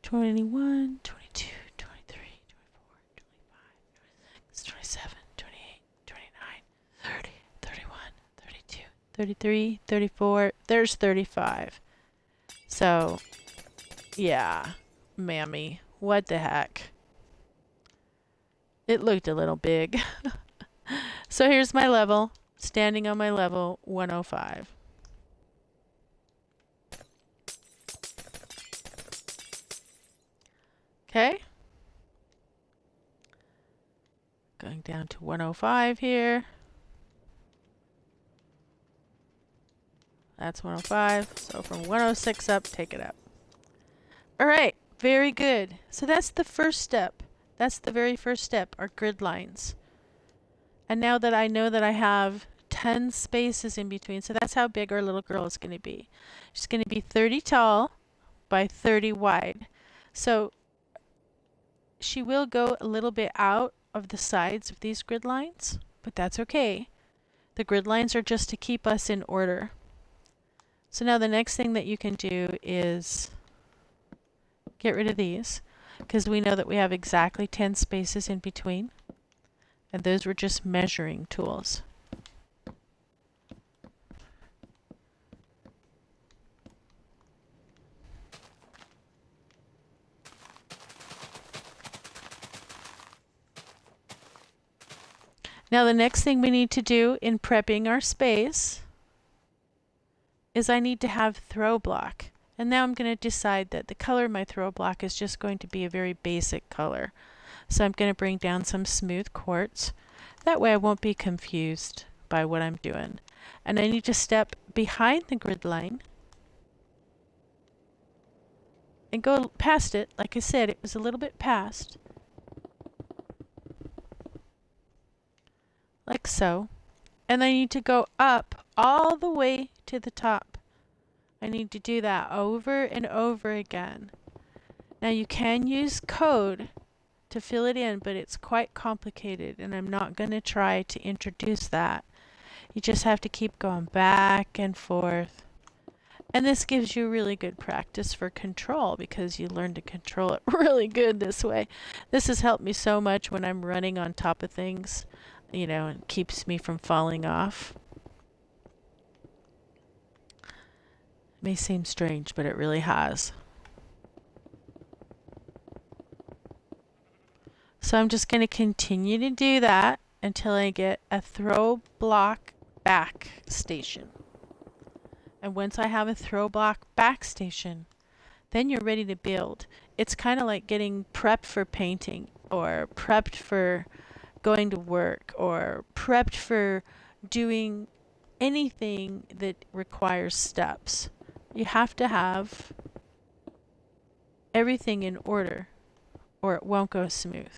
21, 22, 23, 24, 25, 26, 27, 28, 29, 30, 31, 32, 33, 34. There's 35. So, yeah, mammy, what the heck? It looked a little big. So here's my level, standing on my level 105. Okay. Going down to 105 here. That's 105. So from 106 up, take it up. All right, very good. So that's the first step. That's the very first step, our grid lines. And now that I know that I have 10 spaces in between, so that's how big our little girl is going to be. She's going to be 30 tall by 30 wide. So she will go a little bit out of the sides of these grid lines, but that's okay. The grid lines are just to keep us in order. So now the next thing that you can do is get rid of these, because we know that we have exactly 10 spaces in between, and those were just measuring tools. Now the next thing we need to do in prepping our space is I need to have throw block. And now I'm going to decide that the color of my throw block is just going to be a very basic color. So I'm going to bring down some smooth quartz. That way I won't be confused by what I'm doing. And I need to step behind the grid line and go past it. Like I said, it was a little bit past. Like so. And I need to go up all the way to the top. I need to do that over and over again. Now you can use code to fill it in, but it's quite complicated, and I'm not going to try to introduce that. You just have to keep going back and forth. And this gives you really good practice for control, because you learn to control it really good this way. This has helped me so much when I'm running on top of things, you know, and keeps me from falling off. May seem strange, but it really has. So I'm just going to continue to do that until I get a throw block back station. And once I have a throw block back station, then you're ready to build. It's kind of like getting prepped for painting, or prepped for going to work, or prepped for doing anything that requires steps. You have to have everything in order, or it won't go smooth.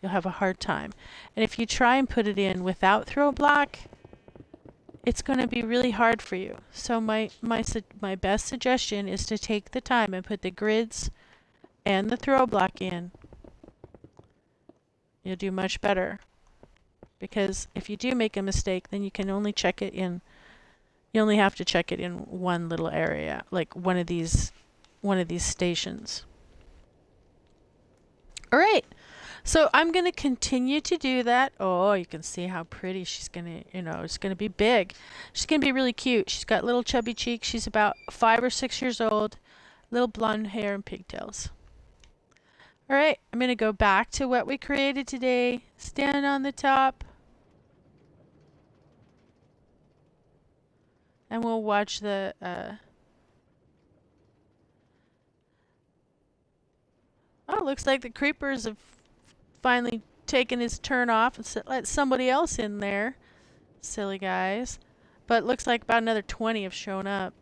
You'll have a hard time. And if you try and put it in without throw block, it's going to be really hard for you. So my best suggestion is to take the time and put the grids and the throw block in. You'll do much better. Because if you do make a mistake, then you can only check it in. You only have to check it in one little area, like one of these stations. All right. So I'm going to continue to do that. Oh, you can see how pretty she's going to, it's going to be big. She's going to be really cute. She's got little chubby cheeks. She's about 5 or 6 years old, little blonde hair and pigtails. All right, I'm going to go back to what we created today. Stand on the top. and we'll watch the oh, it looks like the creepers have finally taken his turn off and let somebody else in there. Silly guys. But it looks like about another 20 have shown up.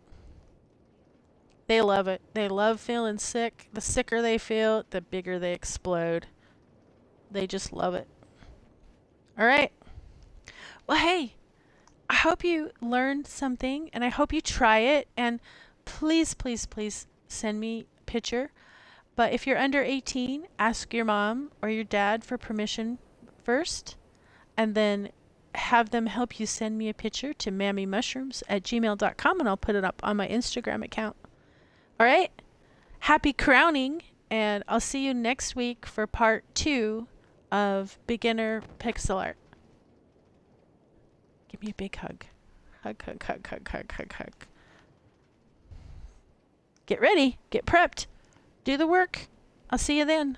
They love it. They love feeling sick. The sicker they feel, the bigger they explode. They just love it. All right. Well, hey, I hope you learned something and I hope you try it. And please, please, please send me a picture. But if you're under 18, ask your mom or your dad for permission first. And then have them help you send me a picture to mammymushrooms@gmail.com and I'll put it up on my Instagram account. All right? Happy crowning, and I'll see you next week for part 2 of beginner pixel art. Give me a big hug. Hug, hug, hug, hug, hug, hug, hug. Get ready. Get prepped. Do the work. I'll see you then.